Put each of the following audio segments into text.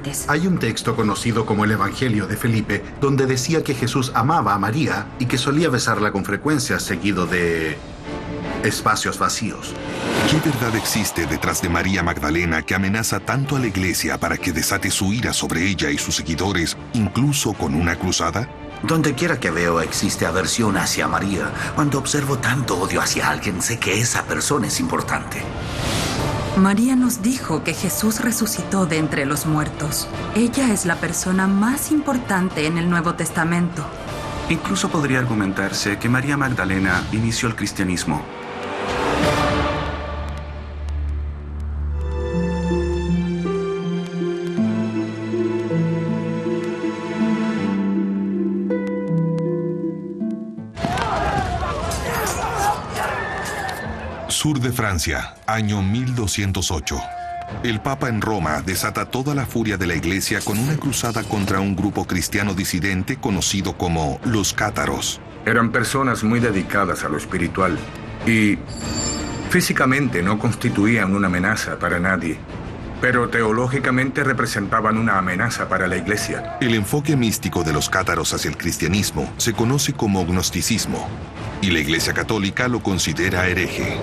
importantes. Hay un texto conocido como el Evangelio de Felipe, donde decía que Jesús amaba a María y que solía besarla con frecuencia, seguido de espacios vacíos. ¿Qué verdad existe detrás de María Magdalena que amenaza tanto a la iglesia para que desate su ira sobre ella y sus seguidores, incluso con una cruzada? Donde quiera que veo existe aversión hacia María. Cuando observo tanto odio hacia alguien, sé que esa persona es importante. María nos dijo que Jesús resucitó de entre los muertos. Ella es la persona más importante en el Nuevo Testamento. Incluso podría argumentarse que María Magdalena inició el cristianismo. Sur de Francia, año 1208. El Papa en Roma desata toda la furia de la Iglesia con una cruzada contra un grupo cristiano disidente conocido como los cátaros. Eran personas muy dedicadas a lo espiritual y físicamente no constituían una amenaza para nadie, pero teológicamente representaban una amenaza para la Iglesia. El enfoque místico de los cátaros hacia el cristianismo se conoce como gnosticismo, y la Iglesia Católica lo considera hereje.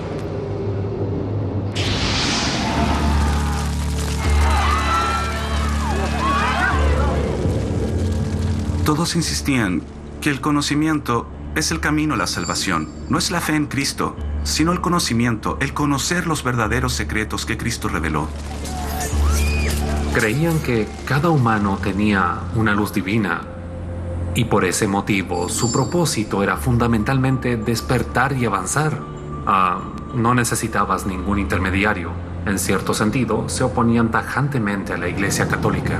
Todos insistían que el conocimiento es el camino a la salvación. No es la fe en Cristo, sino el conocimiento, el conocer los verdaderos secretos que Cristo reveló. Creían que cada humano tenía una luz divina y por ese motivo su propósito era fundamentalmente despertar y avanzar. No necesitabas ningún intermediario. En cierto sentido, se oponían tajantemente a la Iglesia Católica.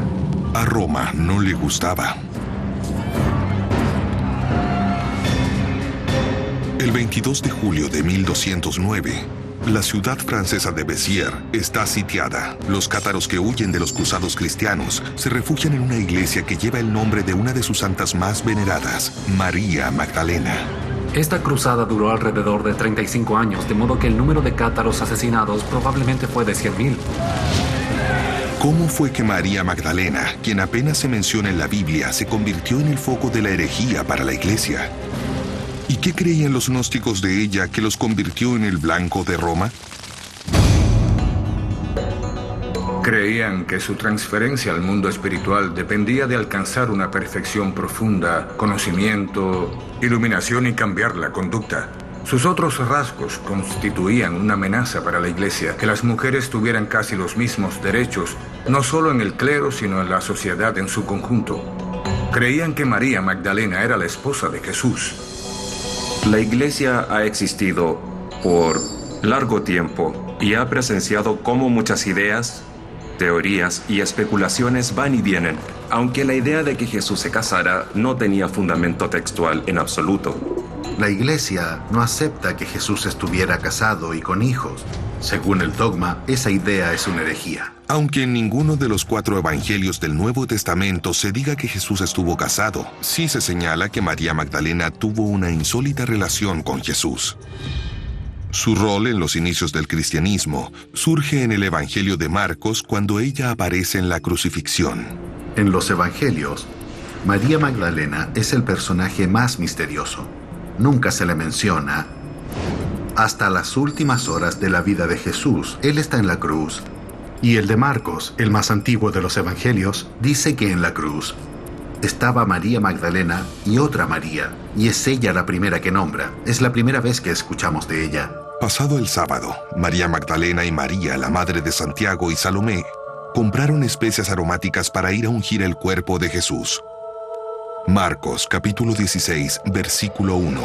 A Roma no le gustaba. El 22 de julio de 1209, la ciudad francesa de Béziers está sitiada. Los cátaros que huyen de los cruzados cristianos se refugian en una iglesia que lleva el nombre de una de sus santas más veneradas, María Magdalena. Esta cruzada duró alrededor de 35 años, de modo que el número de cátaros asesinados probablemente fue de 100,000. ¿Cómo fue que María Magdalena, quien apenas se menciona en la Biblia, se convirtió en el foco de la herejía para la iglesia? ¿Y qué creían los gnósticos de ella que los convirtió en el blanco de Roma? Creían que su transferencia al mundo espiritual dependía de alcanzar una perfección profunda, conocimiento, iluminación y cambiar la conducta. Sus otros rasgos constituían una amenaza para la Iglesia, que las mujeres tuvieran casi los mismos derechos, no solo en el clero, sino en la sociedad en su conjunto. Creían que María Magdalena era la esposa de Jesús. La Iglesia ha existido por largo tiempo y ha presenciado cómo muchas ideas, teorías y especulaciones van y vienen, aunque la idea de que Jesús se casara no tenía fundamento textual en absoluto. La Iglesia no acepta que Jesús estuviera casado y con hijos. Según el dogma, esa idea es una herejía. Aunque en ninguno de los 4 evangelios del Nuevo Testamento se diga que Jesús estuvo casado, sí se señala que María Magdalena tuvo una insólita relación con Jesús. Su rol en los inicios del cristianismo surge en el Evangelio de Marcos cuando ella aparece en la crucifixión. En los evangelios, María Magdalena es el personaje más misterioso. Nunca se le menciona hasta las últimas horas de la vida de Jesús. Él está en la cruz. Y el de Marcos, el más antiguo de los evangelios, dice que en la cruz estaba María Magdalena y otra María, y es ella la primera que nombra. Es la primera vez que escuchamos de ella. Pasado el sábado, María Magdalena y María, la madre de Santiago y Salomé, compraron especias aromáticas para ir a ungir el cuerpo de Jesús. Marcos, capítulo 16, versículo 1.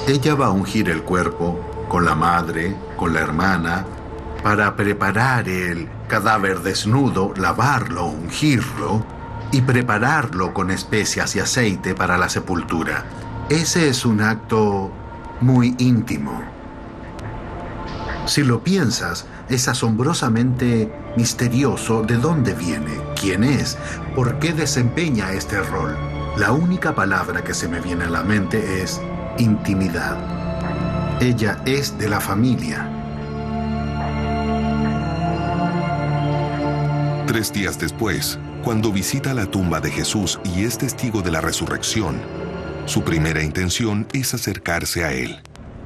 Ella va a ungir el cuerpo con la madre, con la hermana, para preparar el cadáver desnudo, lavarlo, ungirlo y prepararlo con especias y aceite para la sepultura. Ese es un acto muy íntimo. Si lo piensas, es asombrosamente misterioso de dónde viene, quién es, por qué desempeña este rol. La única palabra que se me viene a la mente es intimidad. Ella es de la familia. 3 días después, Cuando visita la tumba de Jesús y es testigo de la resurrección, su primera intención es acercarse a él.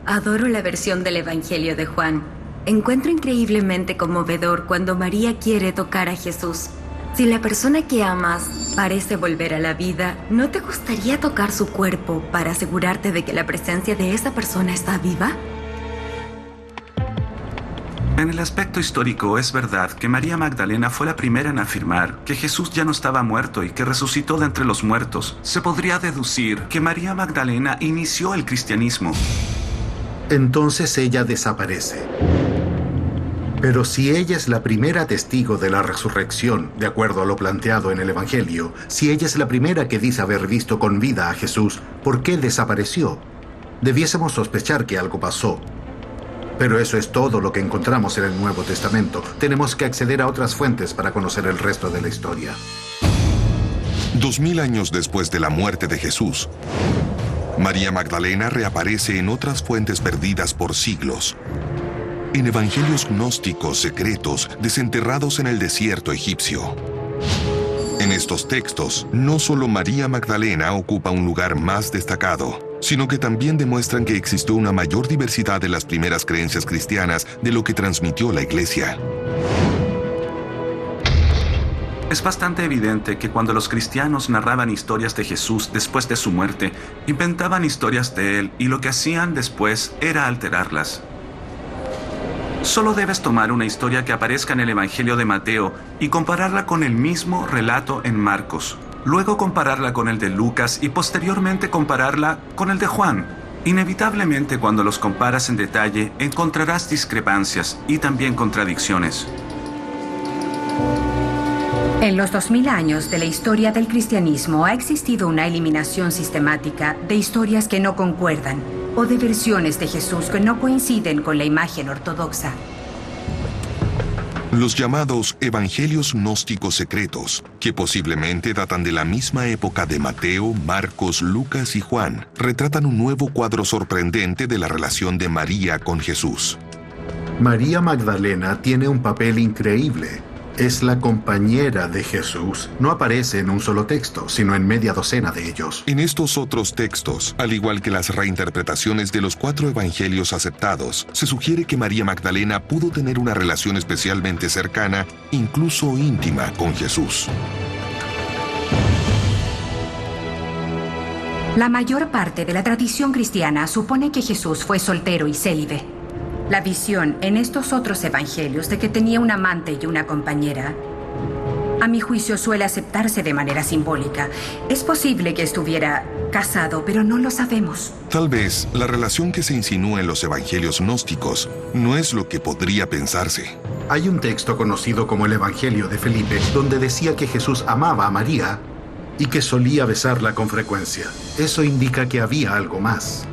Adoro la versión del Evangelio de Juan. Encuentro increíblemente conmovedor cuando María quiere tocar a Jesús. Si la persona que amas parece volver a la vida, ¿no te gustaría tocar su cuerpo para asegurarte de que la presencia de esa persona está viva? En el aspecto histórico es verdad que María Magdalena fue la primera en afirmar que Jesús ya no estaba muerto y que resucitó de entre los muertos. Se podría deducir que María Magdalena inició el cristianismo. Entonces ella desaparece. Pero si ella es la primera testigo de la resurrección, de acuerdo a lo planteado en el Evangelio, si ella es la primera que dice haber visto con vida a Jesús, ¿por qué desapareció? Debiésemos sospechar que algo pasó. Pero eso es todo lo que encontramos en el Nuevo Testamento. Tenemos que acceder a otras fuentes para conocer el resto de la historia. 2000 años después de la muerte de Jesús, María Magdalena reaparece en otras fuentes perdidas por siglos. En evangelios gnósticos secretos desenterrados en el desierto egipcio. En estos textos, no solo María Magdalena ocupa un lugar más destacado, sino que también demuestran que existió una mayor diversidad de las primeras creencias cristianas de lo que transmitió la Iglesia. Es bastante evidente que cuando los cristianos narraban historias de Jesús después de su muerte, inventaban historias de él y lo que hacían después era alterarlas. Solo debes tomar una historia que aparezca en el Evangelio de Mateo y compararla con el mismo relato en Marcos. Luego compararla con el de Lucas y posteriormente compararla con el de Juan. Inevitablemente, cuando los comparas en detalle, encontrarás discrepancias y también contradicciones. En los 2000 años de la historia del cristianismo ha existido una eliminación sistemática de historias que no concuerdan o de versiones de Jesús que no coinciden con la imagen ortodoxa. Los llamados evangelios gnósticos secretos, que posiblemente datan de la misma época de Mateo, Marcos, Lucas y Juan, retratan un nuevo cuadro sorprendente de la relación de María con Jesús. María Magdalena tiene un papel increíble. Es la compañera de Jesús. No aparece en un solo texto, sino en media docena de ellos. En estos otros textos, al igual que las reinterpretaciones de los 4 evangelios aceptados, se sugiere que María Magdalena pudo tener una relación especialmente cercana, incluso íntima, con Jesús. La mayor parte de la tradición cristiana supone que Jesús fue soltero y célibe. La visión en estos otros evangelios de que tenía un amante y una compañera, a mi juicio, suele aceptarse de manera simbólica. Es posible que estuviera casado, pero no lo sabemos. Tal vez la relación que se insinúa en los evangelios gnósticos no es lo que podría pensarse. Hay un texto conocido como el Evangelio de Felipe, donde decía que Jesús amaba a María y que solía besarla con frecuencia. Eso indica que había algo más.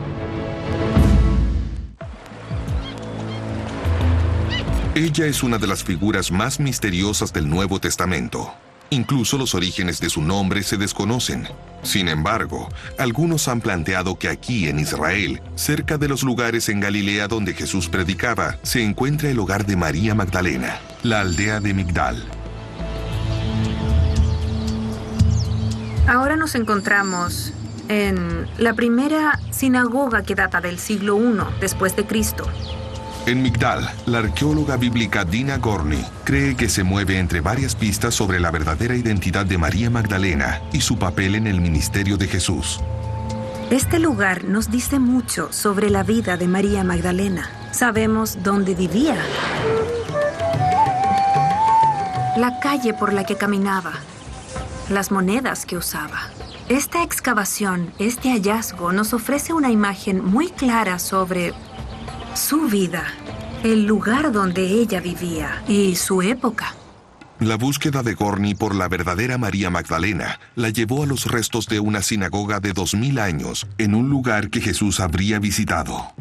Ella es una de las figuras más misteriosas del Nuevo Testamento. Incluso los orígenes de su nombre se desconocen. Sin embargo, algunos han planteado que aquí en Israel, cerca de los lugares en Galilea donde Jesús predicaba, se encuentra el hogar de María Magdalena, la aldea de Migdal. Ahora nos encontramos en la primera sinagoga que data del siglo I después de Cristo. En Migdal, la arqueóloga bíblica Dina Gorney cree que se mueve entre varias pistas sobre la verdadera identidad de María Magdalena y su papel en el ministerio de Jesús. Este lugar nos dice mucho sobre la vida de María Magdalena. Sabemos dónde vivía, la calle por la que caminaba, las monedas que usaba. Esta excavación, este hallazgo, nos ofrece una imagen muy clara sobre su vida, el lugar donde ella vivía y su época. La búsqueda de Gorney por la verdadera María Magdalena la llevó a los restos de una sinagoga de 2000 años en un lugar que Jesús habría visitado.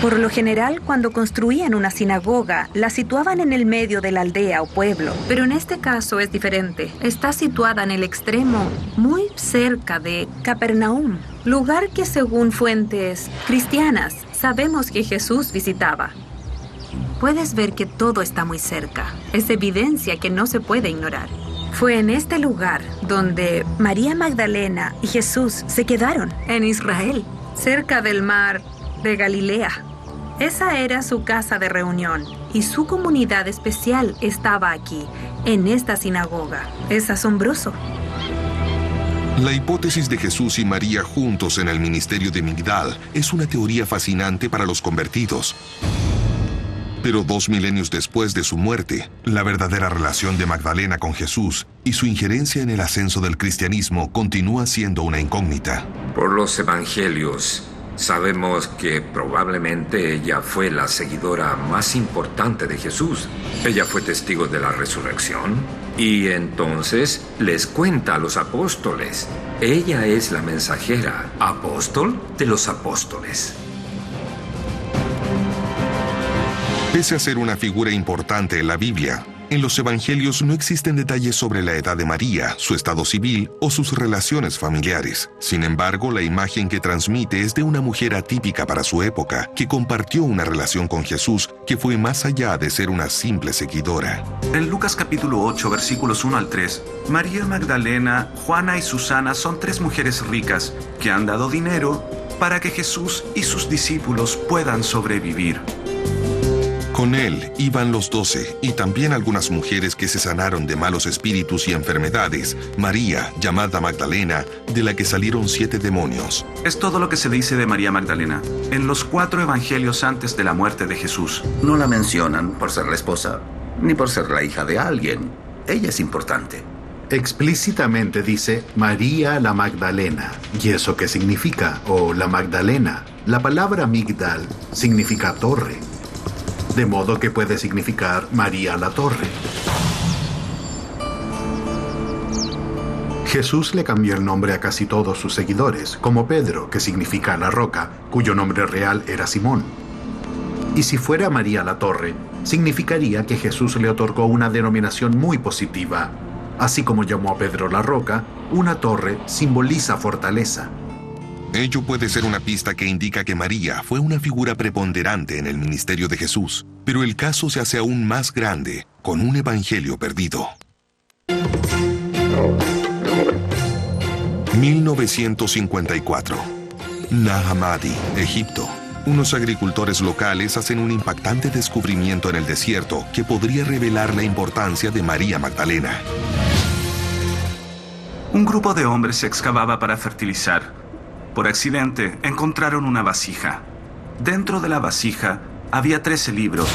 Por lo general, cuando construían una sinagoga, la situaban en el medio de la aldea o pueblo. Pero en este caso es diferente. Está situada en el extremo, muy cerca de Capernaum, lugar que según fuentes cristianas sabemos que Jesús visitaba. Puedes ver que todo está muy cerca. Es evidencia que no se puede ignorar. Fue en este lugar donde María Magdalena y Jesús se quedaron, En Israel. cerca del mar de Galilea. Esa era su casa de reunión y su comunidad especial estaba aquí, en esta sinagoga. Es asombroso. La hipótesis de Jesús y María juntos en el ministerio de Migdal es una teoría fascinante para los convertidos. Pero 2 milenios después de su muerte, la verdadera relación de Magdalena con Jesús y su injerencia en el ascenso del cristianismo continúa siendo una incógnita. Por los evangelios, sabemos que probablemente ella fue la seguidora más importante de Jesús. Ella fue testigo de la resurrección y entonces les cuenta a los apóstoles. Ella es la mensajera, apóstol de los apóstoles. Pese a ser una figura importante en la Biblia, en los evangelios no existen detalles sobre la edad de María, su estado civil o sus relaciones familiares. Sin embargo, la imagen que transmite es de una mujer atípica para su época, que compartió una relación con Jesús que fue más allá de ser una simple seguidora. En Lucas capítulo 8, versículos 1 al 3, María Magdalena, Juana y Susana son 3 mujeres ricas que han dado dinero para que Jesús y sus discípulos puedan sobrevivir. Con él iban los 12 y también algunas mujeres que se sanaron de malos espíritus y enfermedades. María, llamada Magdalena, de la que salieron 7 demonios. Es todo lo que se dice de María Magdalena en los 4 evangelios antes de la muerte de Jesús. No la mencionan por ser la esposa, ni por ser la hija de alguien. Ella es importante. Explícitamente dice María la Magdalena. ¿Y eso qué significa? O la Magdalena. La palabra Migdal significa torre. De modo que puede significar María la Torre. Jesús le cambió el nombre a casi todos sus seguidores, como Pedro, que significa la roca, cuyo nombre real era Simón. Y si fuera María la Torre, significaría que Jesús le otorgó una denominación muy positiva. Así como llamó a Pedro la roca, una torre simboliza fortaleza. Ello puede ser una pista que indica que María fue una figura preponderante en el ministerio de Jesús, pero el caso se hace aún más grande con un evangelio perdido. 1954. Nahamadi, Egipto. Unos agricultores locales hacen un impactante descubrimiento en el desierto que podría revelar la importancia de María Magdalena. Un grupo de hombres excavaba para fertilizar. Por accidente, encontraron una vasija. Dentro de la vasija había 13 libros.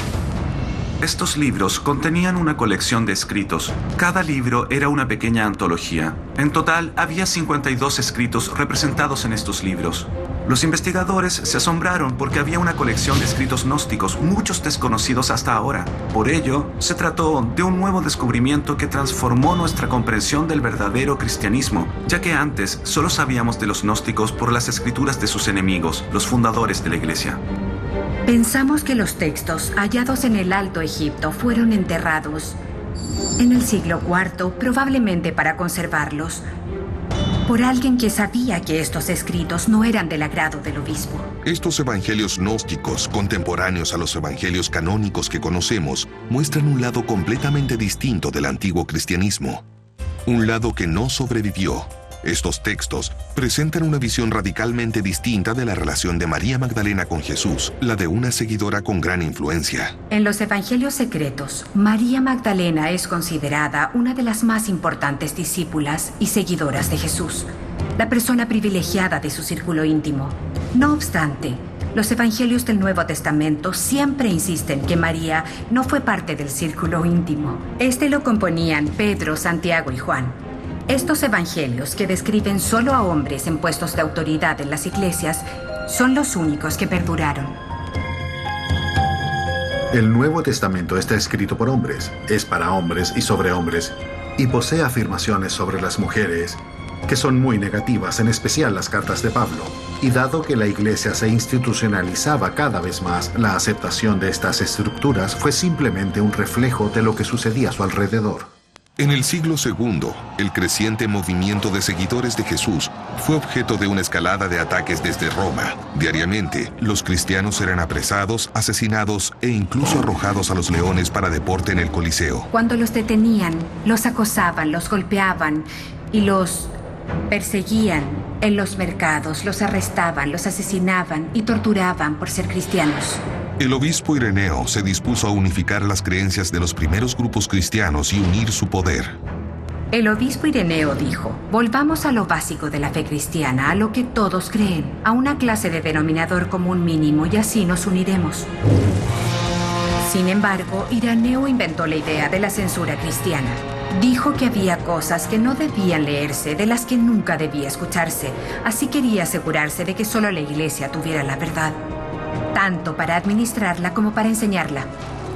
Estos libros contenían una colección de escritos. Cada libro era una pequeña antología. En total, había 52 escritos representados en estos libros. Los investigadores se asombraron porque había una colección de escritos gnósticos, muchos desconocidos hasta ahora. Por ello, se trató de un nuevo descubrimiento que transformó nuestra comprensión del verdadero cristianismo, ya que antes solo sabíamos de los gnósticos por las escrituras de sus enemigos, los fundadores de la Iglesia. Pensamos que los textos hallados en el Alto Egipto fueron enterrados en el siglo IV, probablemente para conservarlos, por alguien que sabía que estos escritos no eran del agrado del obispo. Estos evangelios gnósticos, contemporáneos a los evangelios canónicos que conocemos, muestran un lado completamente distinto del antiguo cristianismo. Un lado que no sobrevivió. Estos textos presentan una visión radicalmente distinta de la relación de María Magdalena con Jesús, la de una seguidora con gran influencia. En los evangelios secretos, María Magdalena es considerada una de las más importantes discípulas y seguidoras de Jesús, la persona privilegiada de su círculo íntimo. No obstante, los evangelios del Nuevo Testamento siempre insisten que María no fue parte del círculo íntimo. Este lo componían Pedro, Santiago y Juan. Estos evangelios, que describen solo a hombres en puestos de autoridad en las iglesias, son los únicos que perduraron. El Nuevo Testamento está escrito por hombres, es para hombres y sobre hombres, y posee afirmaciones sobre las mujeres que son muy negativas, en especial las cartas de Pablo. Y dado que la iglesia se institucionalizaba cada vez más, la aceptación de estas estructuras fue simplemente un reflejo de lo que sucedía a su alrededor. En el siglo II, el creciente movimiento de seguidores de Jesús fue objeto de una escalada de ataques desde Roma. Diariamente, los cristianos eran apresados, asesinados e incluso arrojados a los leones para deporte en el Coliseo. Cuando los detenían, los acosaban, los golpeaban y los perseguían en los mercados, los arrestaban, los asesinaban y torturaban por ser cristianos. El obispo Ireneo se dispuso a unificar las creencias de los primeros grupos cristianos y unir su poder. El obispo Ireneo dijo: volvamos a lo básico de la fe cristiana, a lo que todos creen, a una clase de denominador común mínimo, y así nos uniremos. Sin embargo, Ireneo inventó la idea de la censura cristiana. Dijo que había cosas que no debían leerse, de las que nunca debía escucharse. Así quería asegurarse de que solo la Iglesia tuviera la verdad, tanto para administrarla como para enseñarla.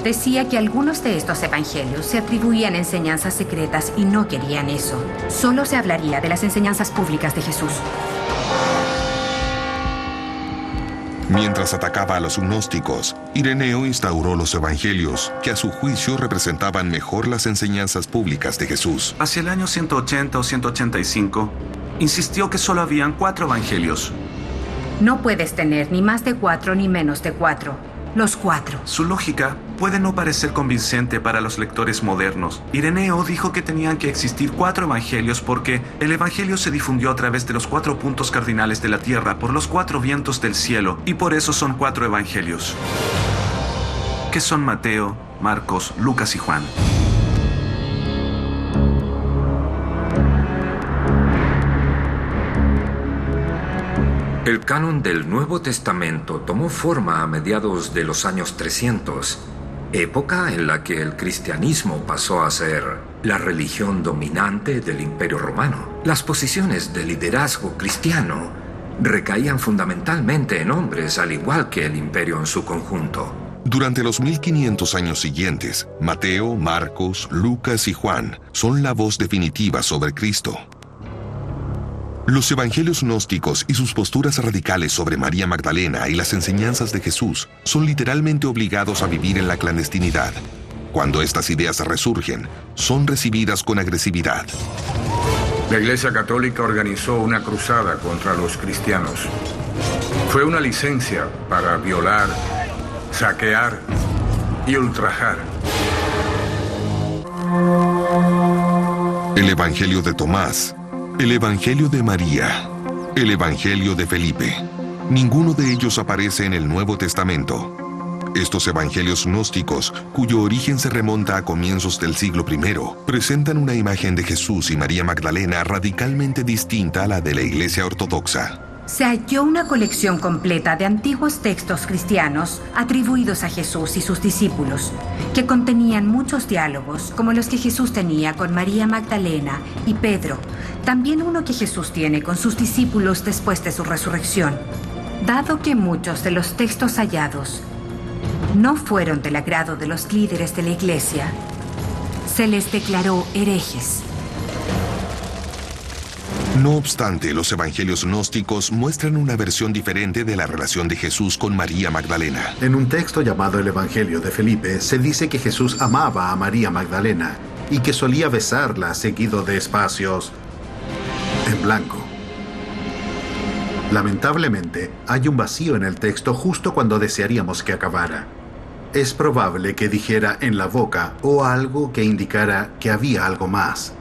Decía que algunos de estos evangelios se atribuían enseñanzas secretas y no querían eso. Solo se hablaría de las enseñanzas públicas de Jesús. Mientras atacaba a los gnósticos, Ireneo instauró los evangelios, que a su juicio representaban mejor las enseñanzas públicas de Jesús. Hacia el año 180 o 185, insistió que solo habían 4 evangelios. No puedes tener ni más de 4 ni menos de 4. Los 4. Su lógica puede no parecer convincente para los lectores modernos. Ireneo dijo que tenían que existir 4 evangelios porque el evangelio se difundió a través de los 4 puntos cardinales de la tierra, por los 4 vientos del cielo, y por eso son 4 evangelios, que son Mateo, Marcos, Lucas y Juan. El canon del Nuevo Testamento tomó forma a mediados de los años 300, época en la que el cristianismo pasó a ser la religión dominante del Imperio Romano. Las posiciones de liderazgo cristiano recaían fundamentalmente en hombres, al igual que el imperio en su conjunto. Durante los 1500 años siguientes, Mateo, Marcos, Lucas y Juan son la voz definitiva sobre Cristo. Los evangelios gnósticos y sus posturas radicales sobre María Magdalena y las enseñanzas de Jesús son literalmente obligados a vivir en la clandestinidad. Cuando estas ideas resurgen, son recibidas con agresividad. La Iglesia Católica organizó una cruzada contra los cristianos. Fue una licencia para violar, saquear y ultrajar. El Evangelio de Tomás, el Evangelio de María, el Evangelio de Felipe. Ninguno de ellos aparece en el Nuevo Testamento. Estos evangelios gnósticos, cuyo origen se remonta a comienzos del siglo I, presentan una imagen de Jesús y María Magdalena radicalmente distinta a la de la Iglesia Ortodoxa. Se halló una colección completa de antiguos textos cristianos atribuidos a Jesús y sus discípulos, que contenían muchos diálogos, como los que Jesús tenía con María Magdalena y Pedro, también uno que Jesús tiene con sus discípulos después de su resurrección. Dado que muchos de los textos hallados no fueron del agrado de los líderes de la Iglesia, se les declaró herejes. No obstante, los evangelios gnósticos muestran una versión diferente de la relación de Jesús con María Magdalena. En un texto llamado el Evangelio de Felipe, se dice que Jesús amaba a María Magdalena y que solía besarla seguido de espacios en blanco. Lamentablemente, hay un vacío en el texto justo cuando desearíamos que acabara. Es probable que dijera en la boca o algo que indicara que había algo más.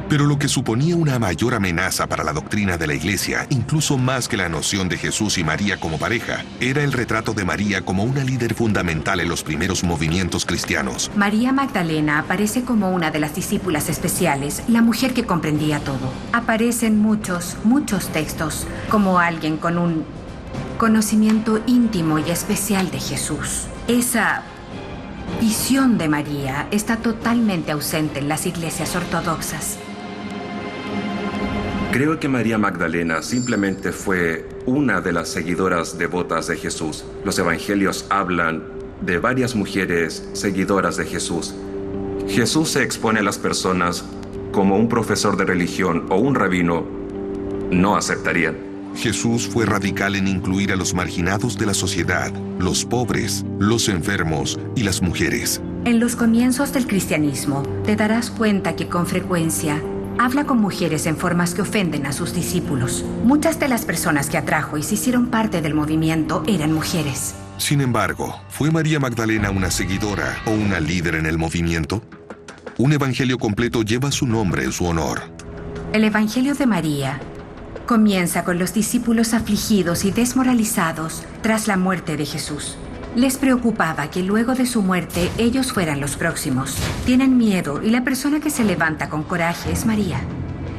Pero lo que suponía una mayor amenaza para la doctrina de la Iglesia, incluso más que la noción de Jesús y María como pareja, era el retrato de María como una líder fundamental en los primeros movimientos cristianos. María Magdalena aparece como una de las discípulas especiales, la mujer que comprendía todo. Aparece en muchos textos como alguien con un conocimiento íntimo y especial de Jesús. Esa visión de María está totalmente ausente en las iglesias ortodoxas. Creo que María Magdalena simplemente fue una de las seguidoras devotas de Jesús. Los evangelios hablan de varias mujeres seguidoras de Jesús. Jesús se expone a las personas como un profesor de religión o un rabino no aceptarían. Jesús fue radical en incluir a los marginados de la sociedad, los pobres, los enfermos y las mujeres. En los comienzos del cristianismo, te darás cuenta que con frecuencia habla con mujeres en formas que ofenden a sus discípulos. Muchas de las personas que atrajo y se hicieron parte del movimiento eran mujeres. Sin embargo, ¿fue María Magdalena una seguidora o una líder en el movimiento? Un evangelio completo lleva su nombre en su honor. El Evangelio de María comienza con los discípulos afligidos y desmoralizados tras la muerte de Jesús. Les preocupaba que luego de su muerte ellos fueran los próximos. Tienen miedo y la persona que se levanta con coraje es María.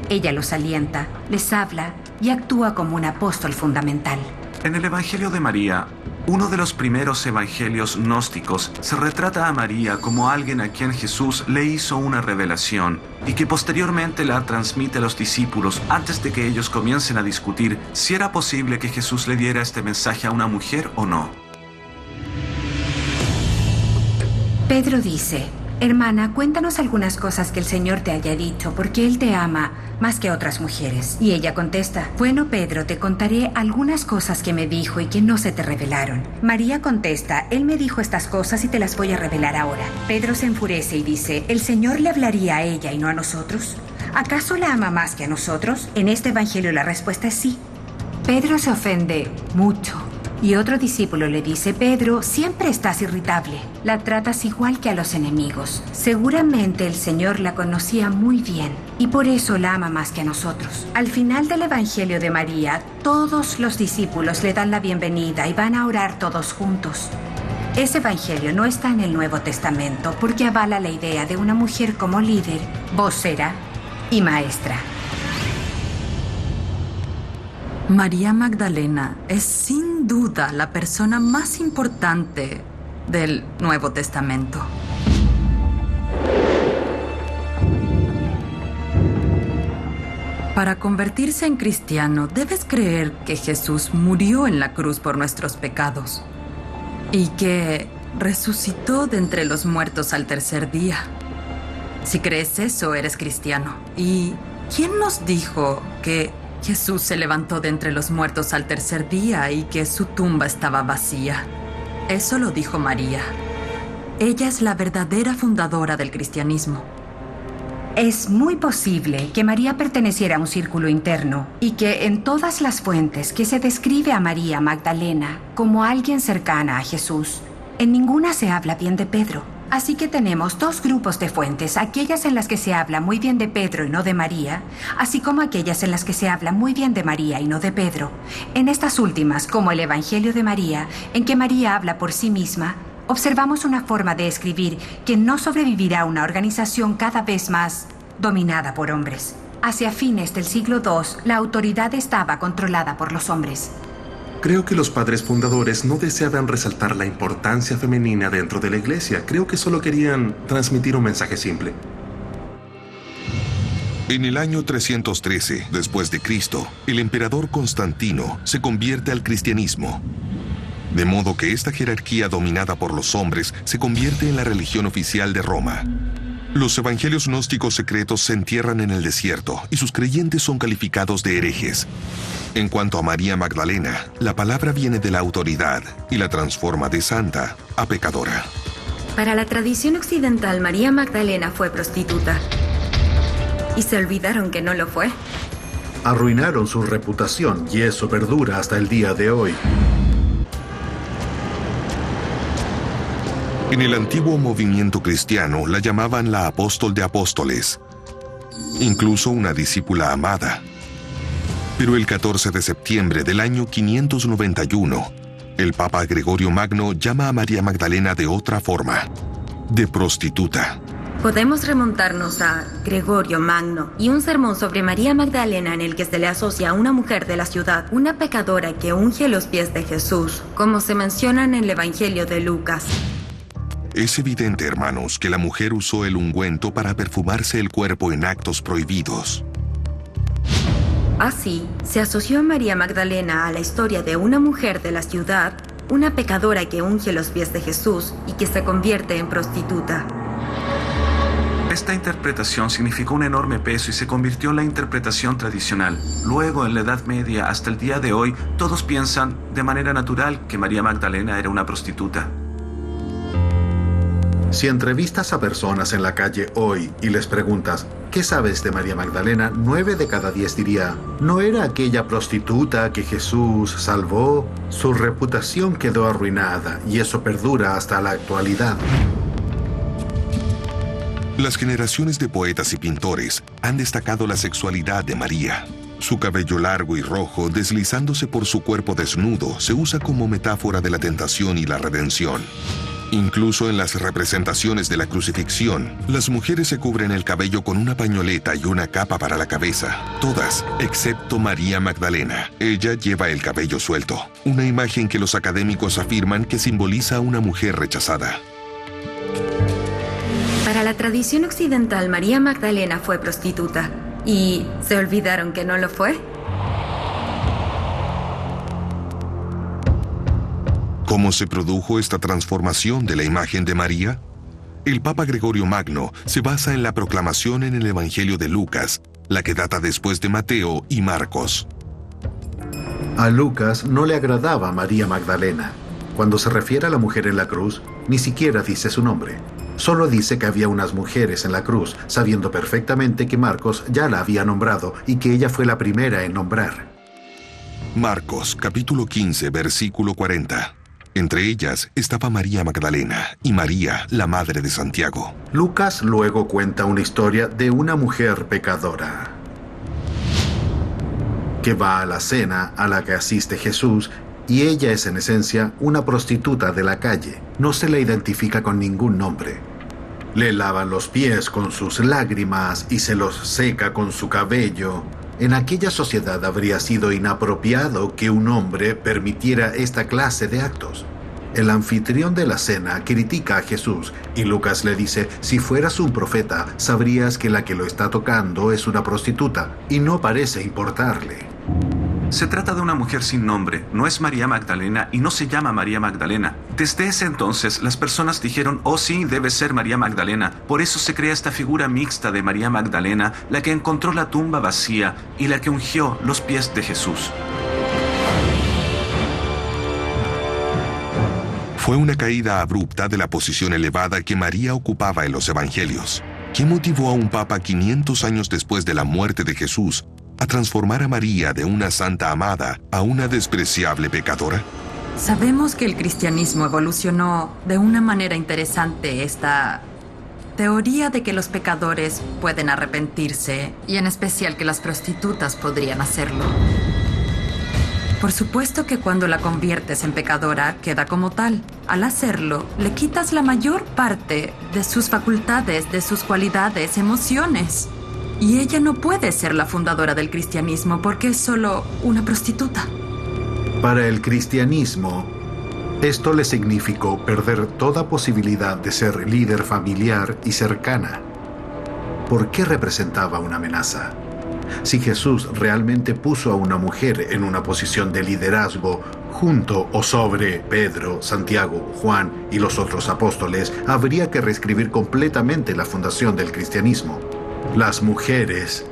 Ella los alienta, les habla y actúa como un apóstol fundamental. En el Evangelio de María, uno de los primeros evangelios gnósticos, se retrata a María como alguien a quien Jesús le hizo una revelación y que posteriormente la transmite a los discípulos antes de que ellos comiencen a discutir si era posible que Jesús le diera este mensaje a una mujer o no. Pedro dice: hermana, cuéntanos algunas cosas que el Señor te haya dicho, porque Él te ama más que otras mujeres. Y ella contesta: bueno, Pedro, te contaré algunas cosas que me dijo y que no se te revelaron. María contesta: Él me dijo estas cosas y te las voy a revelar ahora. Pedro se enfurece y dice: ¿el Señor le hablaría a ella y no a nosotros? ¿Acaso la ama más que a nosotros? En este evangelio la respuesta es sí. Pedro se ofende mucho. Y otro discípulo le dice: Pedro, siempre estás irritable. La tratas igual que a los enemigos. Seguramente el Señor la conocía muy bien y por eso la ama más que a nosotros. Al final del Evangelio de María, todos los discípulos le dan la bienvenida y van a orar todos juntos. Ese Evangelio no está en el Nuevo Testamento porque avala la idea de una mujer como líder, vocera y maestra. María Magdalena es sin duda la persona más importante del Nuevo Testamento. Para convertirse en cristiano, debes creer que Jesús murió en la cruz por nuestros pecados y que resucitó de entre los muertos al tercer día. Si crees eso, eres cristiano. ¿Y quién nos dijo que Jesús se levantó de entre los muertos al tercer día y que su tumba estaba vacía? Eso lo dijo María. Ella es la verdadera fundadora del cristianismo. Es muy posible que María perteneciera a un círculo interno y que en todas las fuentes que se describe a María Magdalena como alguien cercana a Jesús, en ninguna se habla bien de Pedro. Así que tenemos dos grupos de fuentes, aquellas en las que se habla muy bien de Pedro y no de María, así como aquellas en las que se habla muy bien de María y no de Pedro. En estas últimas, como el Evangelio de María, en que María habla por sí misma, observamos una forma de escribir que no sobrevivirá a una organización cada vez más dominada por hombres. Hacia fines del siglo II, la autoridad estaba controlada por los hombres. Creo que los padres fundadores no deseaban resaltar la importancia femenina dentro de la iglesia. Creo que solo querían transmitir un mensaje simple. En el año 313 después de Cristo, el emperador Constantino se convierte al cristianismo. De modo que esta jerarquía dominada por los hombres se convierte en la religión oficial de Roma. Los evangelios gnósticos secretos se entierran en el desierto y sus creyentes son calificados de herejes. En cuanto a María Magdalena, la palabra viene de la autoridad y la transforma de santa a pecadora. Para la tradición occidental, María Magdalena fue prostituta. ¿Y se olvidaron que no lo fue? Arruinaron su reputación y eso perdura hasta el día de hoy. En el antiguo movimiento cristiano la llamaban la apóstol de apóstoles, incluso una discípula amada. Pero el 14 de septiembre del año 591, el Papa Gregorio Magno llama a María Magdalena de otra forma, de prostituta. Podemos remontarnos a Gregorio Magno y un sermón sobre María Magdalena en el que se le asocia a una mujer de la ciudad, una pecadora que unge los pies de Jesús, como se menciona en el Evangelio de Lucas. Es evidente, hermanos, que la mujer usó el ungüento para perfumarse el cuerpo en actos prohibidos. Así, se asoció a María Magdalena a la historia de una mujer de la ciudad, una pecadora que unge los pies de Jesús y que se convierte en prostituta. Esta interpretación significó un enorme peso y se convirtió en la interpretación tradicional. Luego, en la Edad Media, hasta el día de hoy, todos piensan de manera natural que María Magdalena era una prostituta. Si entrevistas a personas en la calle hoy y les preguntas, ¿qué sabes de María Magdalena?, 9 de cada 10 diría, ¿no era aquella prostituta que Jesús salvó? Su reputación quedó arruinada y eso perdura hasta la actualidad. Las generaciones de poetas y pintores han destacado la sexualidad de María. Su cabello largo y rojo, deslizándose por su cuerpo desnudo, se usa como metáfora de la tentación y la redención. Incluso en las representaciones de la crucifixión, las mujeres se cubren el cabello con una pañoleta y una capa para la cabeza. Todas, excepto María Magdalena. Ella lleva el cabello suelto, una imagen que los académicos afirman que simboliza a una mujer rechazada. Para la tradición occidental, María Magdalena fue prostituta. ¿Y se olvidaron que no lo fue? ¿Cómo se produjo esta transformación de la imagen de María? El Papa Gregorio Magno se basa en la proclamación en el Evangelio de Lucas, la que data después de Mateo y Marcos. A Lucas no le agradaba María Magdalena. Cuando se refiere a la mujer en la cruz, ni siquiera dice su nombre. Solo dice que había unas mujeres en la cruz, sabiendo perfectamente que Marcos ya la había nombrado y que ella fue la primera en nombrar. Marcos, capítulo 15, versículo 40. Entre ellas estaba María Magdalena y María, la madre de Santiago. Lucas luego cuenta una historia de una mujer pecadora que va a la cena a la que asiste Jesús y ella es en esencia una prostituta de la calle. No se la identifica con ningún nombre. Le lava los pies con sus lágrimas y se los seca con su cabello. En aquella sociedad habría sido inapropiado que un hombre permitiera esta clase de actos. El anfitrión de la cena critica a Jesús y Lucas le dice, si fueras un profeta, sabrías que la que lo está tocando es una prostituta y no parece importarle. Se trata de una mujer sin nombre, no es María Magdalena y no se llama María Magdalena. Desde ese entonces, las personas dijeron, oh sí, debe ser María Magdalena. Por eso se crea esta figura mixta de María Magdalena, la que encontró la tumba vacía y la que ungió los pies de Jesús. Fue una caída abrupta de la posición elevada que María ocupaba en los evangelios. ¿Qué motivó a un papa 500 años después de la muerte de Jesús a transformar a María de una santa amada a una despreciable pecadora? Sabemos que el cristianismo evolucionó de una manera interesante esta teoría de que los pecadores pueden arrepentirse y en especial que las prostitutas podrían hacerlo. Por supuesto que cuando la conviertes en pecadora queda como tal. Al hacerlo, le quitas la mayor parte de sus facultades, de sus cualidades, emociones. Y ella no puede ser la fundadora del cristianismo porque es solo una prostituta. Para el cristianismo, esto le significó perder toda posibilidad de ser líder familiar y cercana. ¿Por qué representaba una amenaza? Si Jesús realmente puso a una mujer en una posición de liderazgo junto o sobre Pedro, Santiago, Juan y los otros apóstoles, habría que reescribir completamente la fundación del cristianismo. Las mujeres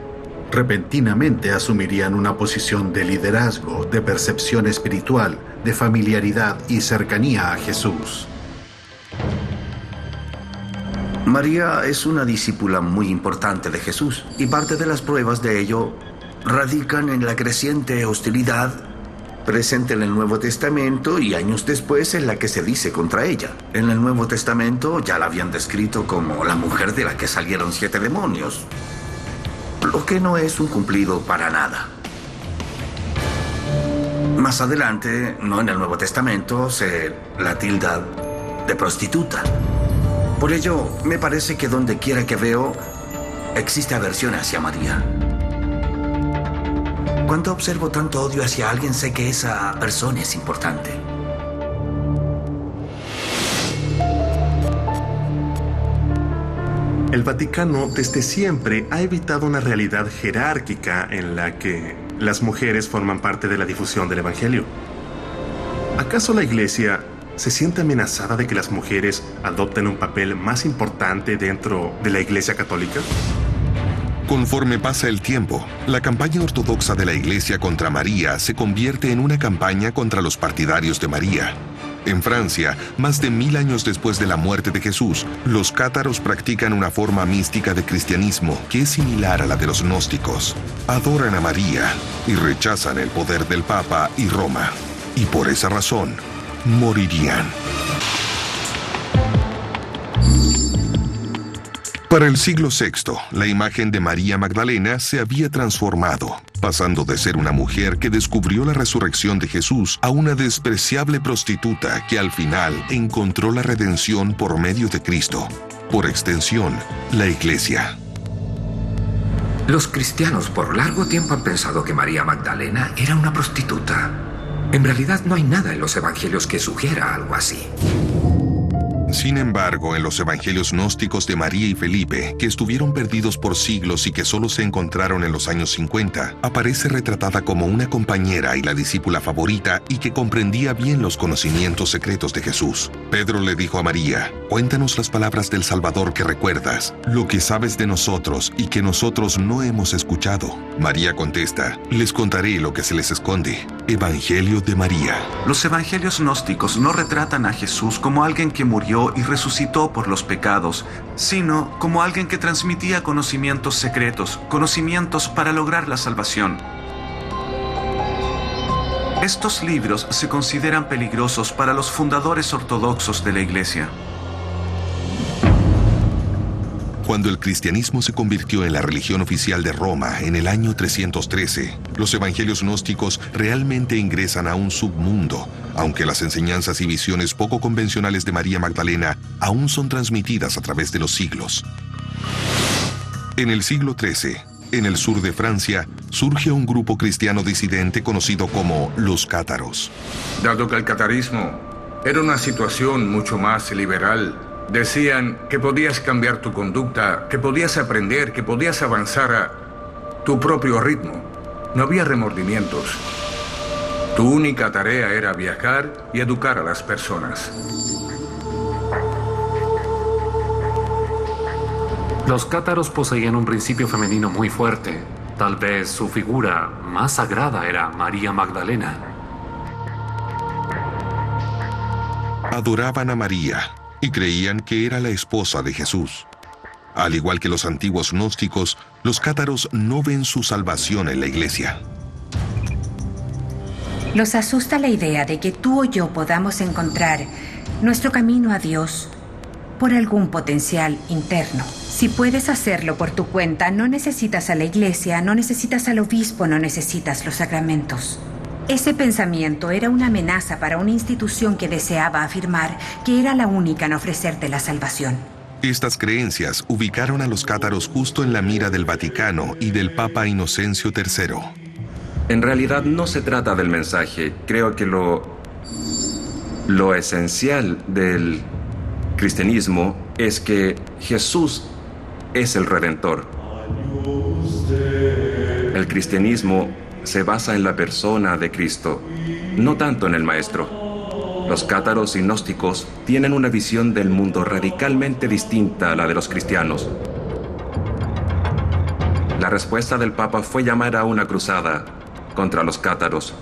repentinamente asumirían una posición de liderazgo, de percepción espiritual, de familiaridad y cercanía a Jesús. María es una discípula muy importante de Jesús y parte de las pruebas de ello radican en la creciente hostilidad presente en el Nuevo Testamento y años después en la que se dice contra ella. En el Nuevo Testamento ya la habían descrito como la mujer de la que salieron 7 demonios, lo que no es un cumplido para nada. Más adelante, no en el Nuevo Testamento, se la tilda de prostituta. Por ello, me parece que donde quiera que veo, existe aversión hacia María. Cuando observo tanto odio hacia alguien, sé que esa persona es importante. El Vaticano desde siempre ha evitado una realidad jerárquica en la que las mujeres forman parte de la difusión del Evangelio. ¿Acaso la Iglesia se siente amenazada de que las mujeres adopten un papel más importante dentro de la Iglesia Católica? Conforme pasa el tiempo, la campaña ortodoxa de la Iglesia contra María se convierte en una campaña contra los partidarios de María. En Francia, más de 1000 años después de la muerte de Jesús, los cátaros practican una forma mística de cristianismo que es similar a la de los gnósticos. Adoran a María y rechazan el poder del Papa y Roma. Y por esa razón, morirían. Para el siglo VI, la imagen de María Magdalena se había transformado, pasando de ser una mujer que descubrió la resurrección de Jesús a una despreciable prostituta que al final encontró la redención por medio de Cristo. Por extensión, la Iglesia. Los cristianos por largo tiempo han pensado que María Magdalena era una prostituta. En realidad no hay nada en los evangelios que sugiera algo así. Sin embargo, en los evangelios gnósticos de María y Felipe, que estuvieron perdidos por siglos y que solo se encontraron en los años 50, aparece retratada como una compañera y la discípula favorita y que comprendía bien los conocimientos secretos de Jesús. Pedro le dijo a María: cuéntanos las palabras del Salvador que recuerdas, lo que sabes de nosotros y que nosotros no hemos escuchado. María contesta: les contaré lo que se les esconde. Evangelio de María. Los evangelios gnósticos no retratan a Jesús como alguien que murió y resucitó por los pecados, sino como alguien que transmitía conocimientos secretos, conocimientos para lograr la salvación. Estos libros se consideran peligrosos para los fundadores ortodoxos de la Iglesia. Cuando el cristianismo se convirtió en la religión oficial de Roma en el año 313, los evangelios gnósticos realmente ingresan a un submundo, aunque las enseñanzas y visiones poco convencionales de María Magdalena aún son transmitidas a través de los siglos. En el siglo XIII, en el sur de Francia, surge un grupo cristiano disidente conocido como los cátaros. Dado que el catarismo era una situación mucho más liberal, decían que podías cambiar tu conducta, que podías aprender, que podías avanzar a tu propio ritmo. No había remordimientos. Tu única tarea era viajar y educar a las personas. Los cátaros poseían un principio femenino muy fuerte. Tal vez su figura más sagrada era María Magdalena. Adoraban a María y creían que era la esposa de Jesús. Al igual que los antiguos gnósticos, los cátaros no ven su salvación en la Iglesia. Los asusta la idea de que tú o yo podamos encontrar nuestro camino a Dios por algún potencial interno. Si puedes hacerlo por tu cuenta, no necesitas a la Iglesia, no necesitas al obispo, no necesitas los sacramentos. Ese pensamiento era una amenaza para una institución que deseaba afirmar que era la única en ofrecerte la salvación. Estas creencias ubicaron a los cátaros justo en la mira del Vaticano y del Papa Inocencio III. En realidad no se trata del mensaje. Creo que lo esencial del cristianismo es que Jesús es el Redentor. El cristianismo se basa en la persona de Cristo, no tanto en el Maestro. Los cátaros y gnósticos tienen una visión del mundo radicalmente distinta a la de los cristianos. La respuesta del Papa fue llamar a una cruzada contra los cátaros.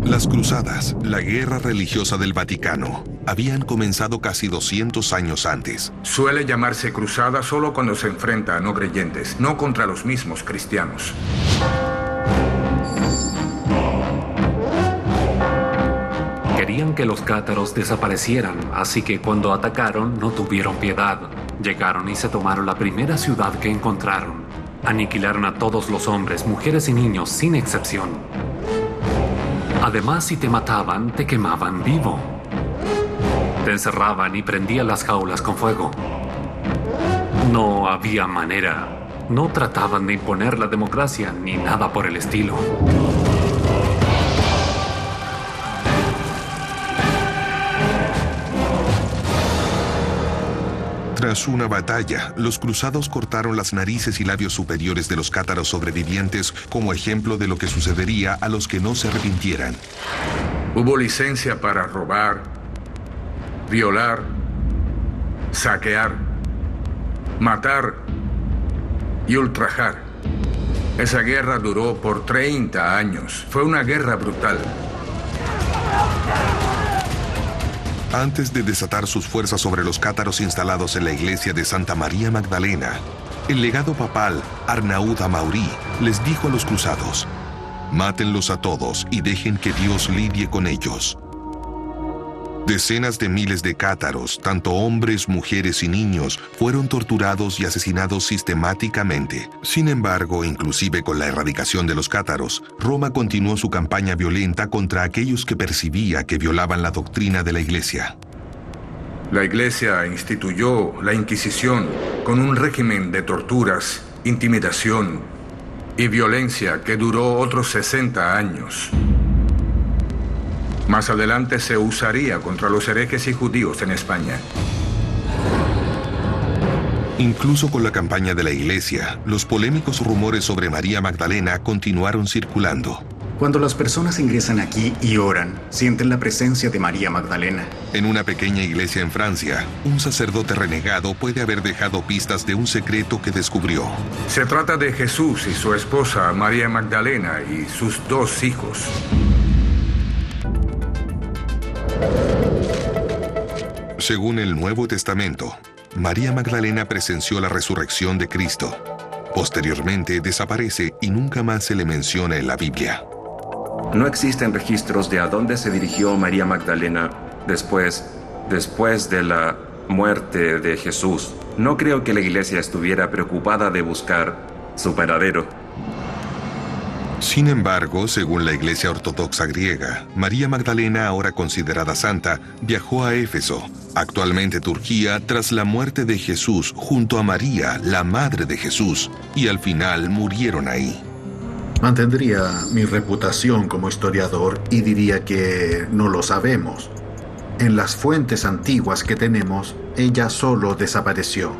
Las cruzadas, la guerra religiosa del Vaticano, habían comenzado casi 200 años antes. Suele llamarse cruzada solo cuando se enfrenta a no creyentes, no contra los mismos cristianos. Querían que los cátaros desaparecieran, así que cuando atacaron no tuvieron piedad. Llegaron y se tomaron la primera ciudad que encontraron. Aniquilaron a todos los hombres, mujeres y niños, sin excepción. Además, si te mataban, te quemaban vivo. Te encerraban y prendían las jaulas con fuego. No había manera. No trataban de imponer la democracia ni nada por el estilo. Tras una batalla, los cruzados cortaron las narices y labios superiores de los cátaros sobrevivientes como ejemplo de lo que sucedería a los que no se arrepintieran. Hubo licencia para robar, violar, saquear, matar y ultrajar. Esa guerra duró por 30 años. Fue una guerra brutal. Antes de desatar sus fuerzas sobre los cátaros instalados en la iglesia de Santa María Magdalena, el legado papal, Arnaud Amaury, les dijo a los cruzados: mátenlos a todos y dejen que Dios lidie con ellos. Decenas de miles de cátaros, tanto hombres, mujeres y niños, fueron torturados y asesinados sistemáticamente. Sin embargo, inclusive con la erradicación de los cátaros, Roma continuó su campaña violenta contra aquellos que percibía que violaban la doctrina de la Iglesia. La Iglesia instituyó la Inquisición con un régimen de torturas, intimidación y violencia que duró otros 60 años. Más adelante se usaría contra los herejes y judíos en España. Incluso con la campaña de la Iglesia, los polémicos rumores sobre María Magdalena continuaron circulando. Cuando las personas ingresan aquí y oran, sienten la presencia de María Magdalena. En una pequeña iglesia en Francia, un sacerdote renegado puede haber dejado pistas de un secreto que descubrió. Se trata de Jesús y su esposa María Magdalena y sus 2 hijos. Según el Nuevo Testamento, María Magdalena presenció la resurrección de Cristo. Posteriormente desaparece y nunca más se le menciona en la Biblia. No existen registros de a dónde se dirigió María Magdalena después de la muerte de Jesús. No creo que la iglesia estuviera preocupada de buscar su paradero. Sin embargo, según la Iglesia Ortodoxa griega, María Magdalena, ahora considerada santa, viajó a Éfeso, actualmente Turquía, tras la muerte de Jesús junto a María, la madre de Jesús, y al final murieron ahí. Mantendría mi reputación como historiador y diría que no lo sabemos. En las fuentes antiguas que tenemos, ella solo desapareció.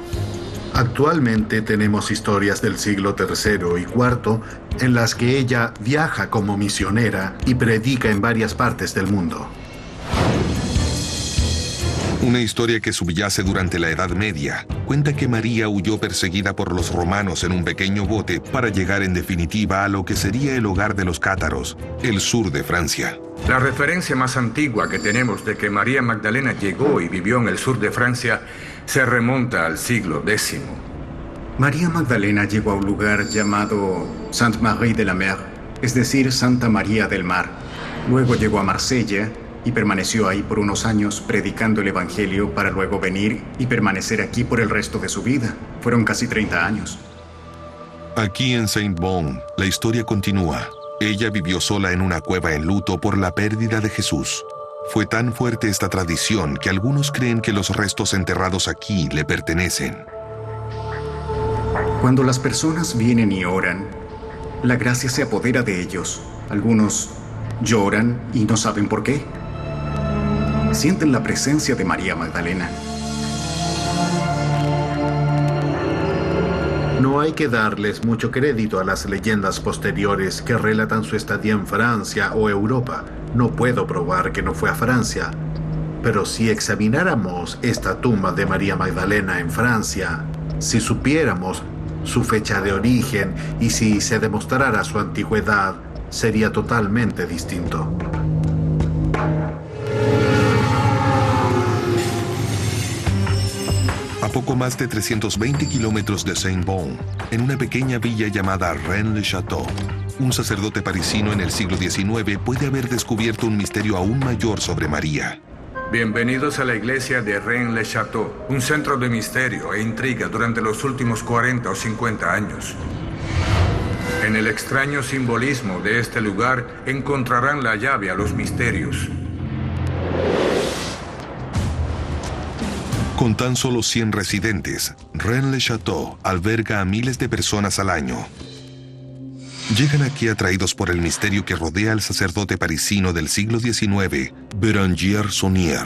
Actualmente tenemos historias del siglo III y IV en las que ella viaja como misionera y predica en varias partes del mundo. Una historia que subyace durante la Edad Media cuenta que María huyó perseguida por los romanos en un pequeño bote para llegar en definitiva a lo que sería el hogar de los cátaros, el sur de Francia. La referencia más antigua que tenemos de que María Magdalena llegó y vivió en el sur de Francia se remonta al siglo X. María Magdalena llegó a un lugar llamado Sainte-Marie de la Mer, es decir, Santa María del Mar. Luego llegó a Marsella y permaneció ahí por unos años predicando el Evangelio para luego venir y permanecer aquí por el resto de su vida. Fueron casi 30 años. Aquí en Saint-Bon, la historia continúa. Ella vivió sola en una cueva en luto por la pérdida de Jesús. Fue tan fuerte esta tradición que algunos creen que los restos enterrados aquí le pertenecen. Cuando las personas vienen y oran, la gracia se apodera de ellos. Algunos lloran y no saben por qué. Sienten la presencia de María Magdalena. No hay que darles mucho crédito a las leyendas posteriores que relatan su estadía en Francia o Europa. No puedo probar que no fue a Francia, pero si examináramos esta tumba de María Magdalena en Francia, si supiéramos su fecha de origen y si se demostrara su antigüedad, sería totalmente distinto. A poco más de 320 kilómetros de Saint-Bon, en una pequeña villa llamada Rennes-le-Château, un sacerdote parisino en el siglo XIX puede haber descubierto un misterio aún mayor sobre María. Bienvenidos a la iglesia de Rennes-le-Château, un centro de misterio e intriga durante los últimos 40 o 50 años. En el extraño simbolismo de este lugar encontrarán la llave a los misterios. Con tan solo 100 residentes, Rennes-le-Château alberga a miles de personas al año. Llegan aquí atraídos por el misterio que rodea al sacerdote parisino del siglo XIX, Béranger Saunier.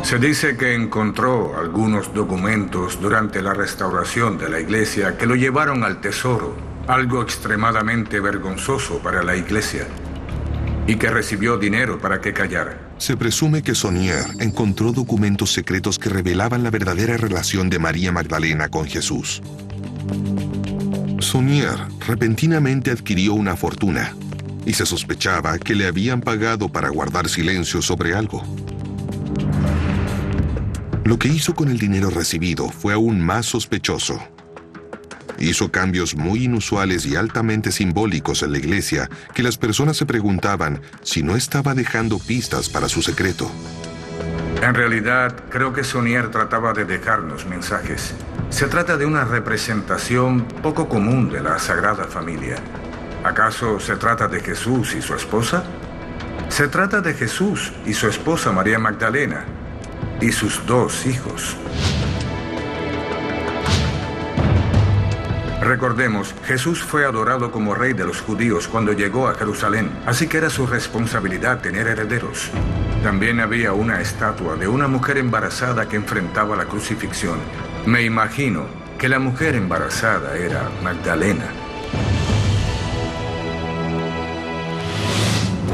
Se dice que encontró algunos documentos durante la restauración de la iglesia que lo llevaron al tesoro, algo extremadamente vergonzoso para la iglesia, y que recibió dinero para que callara. Se presume que Saunier encontró documentos secretos que revelaban la verdadera relación de María Magdalena con Jesús. Saunier repentinamente adquirió una fortuna y se sospechaba que le habían pagado para guardar silencio sobre algo. Lo que hizo con el dinero recibido fue aún más sospechoso. Hizo cambios muy inusuales y altamente simbólicos en la iglesia que las personas se preguntaban si no estaba dejando pistas para su secreto. En realidad, creo que Saunier trataba de dejarnos mensajes. Se trata de una representación poco común de la Sagrada Familia. ¿Acaso se trata de Jesús y su esposa? Se trata de Jesús y su esposa María Magdalena y sus 2 hijos. Recordemos, Jesús fue adorado como rey de los judíos cuando llegó a Jerusalén, así que era su responsabilidad tener herederos. También había una estatua de una mujer embarazada que enfrentaba la crucifixión. Me imagino que la mujer embarazada era Magdalena.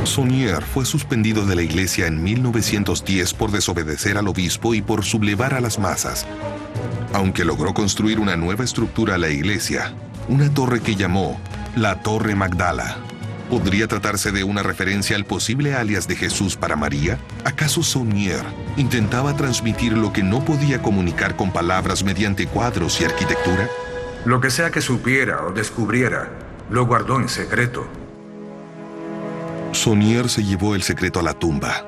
Saunier fue suspendido de la iglesia en 1910 por desobedecer al obispo y por sublevar a las masas. Aunque logró construir una nueva estructura a la iglesia, una torre que llamó la Torre Magdala. ¿Podría tratarse de una referencia al posible alias de Jesús para María? ¿Acaso Saunier intentaba transmitir lo que no podía comunicar con palabras mediante cuadros y arquitectura? Lo que sea que supiera o descubriera, lo guardó en secreto. Saunier se llevó el secreto a la tumba.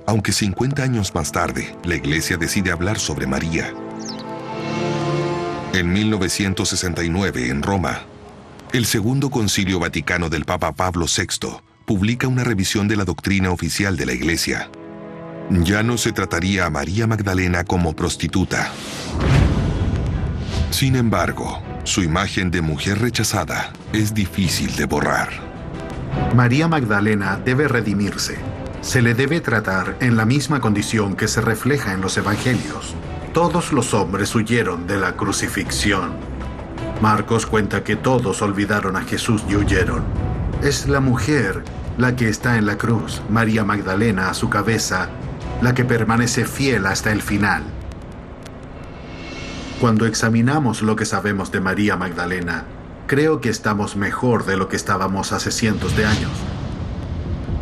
Aunque 50 años más tarde, la iglesia decide hablar sobre María. En 1969, en Roma, el Segundo Concilio Vaticano del Papa Pablo VI publica una revisión de la doctrina oficial de la Iglesia. Ya no se trataría a María Magdalena como prostituta. Sin embargo, su imagen de mujer rechazada es difícil de borrar. María Magdalena debe redimirse. Se le debe tratar en la misma condición que se refleja en los evangelios. Todos los hombres huyeron de la crucifixión. Marcos cuenta que todos olvidaron a Jesús y huyeron. Es la mujer la que está en la cruz, María Magdalena a su cabeza, la que permanece fiel hasta el final. Cuando examinamos lo que sabemos de María Magdalena, creo que estamos mejor de lo que estábamos hace cientos de años.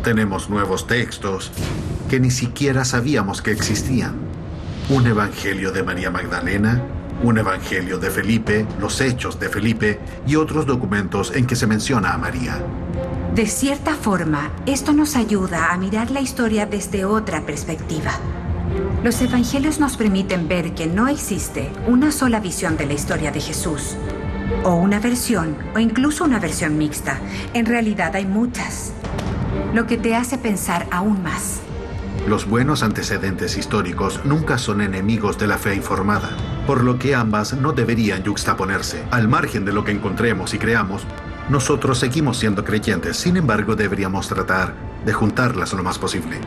Tenemos nuevos textos que ni siquiera sabíamos que existían. Un evangelio de María Magdalena, un evangelio de Felipe, los hechos de Felipe y otros documentos en que se menciona a María. De cierta forma, esto nos ayuda a mirar la historia desde otra perspectiva. Los evangelios nos permiten ver que no existe una sola visión de la historia de Jesús, o una versión, o incluso una versión mixta. En realidad hay muchas, lo que te hace pensar aún más. Los buenos antecedentes históricos nunca son enemigos de la fe informada, por lo que ambas no deberían yuxtaponerse. Al margen de lo que encontremos y creamos, nosotros seguimos siendo creyentes, sin embargo deberíamos tratar de juntarlas lo más posible.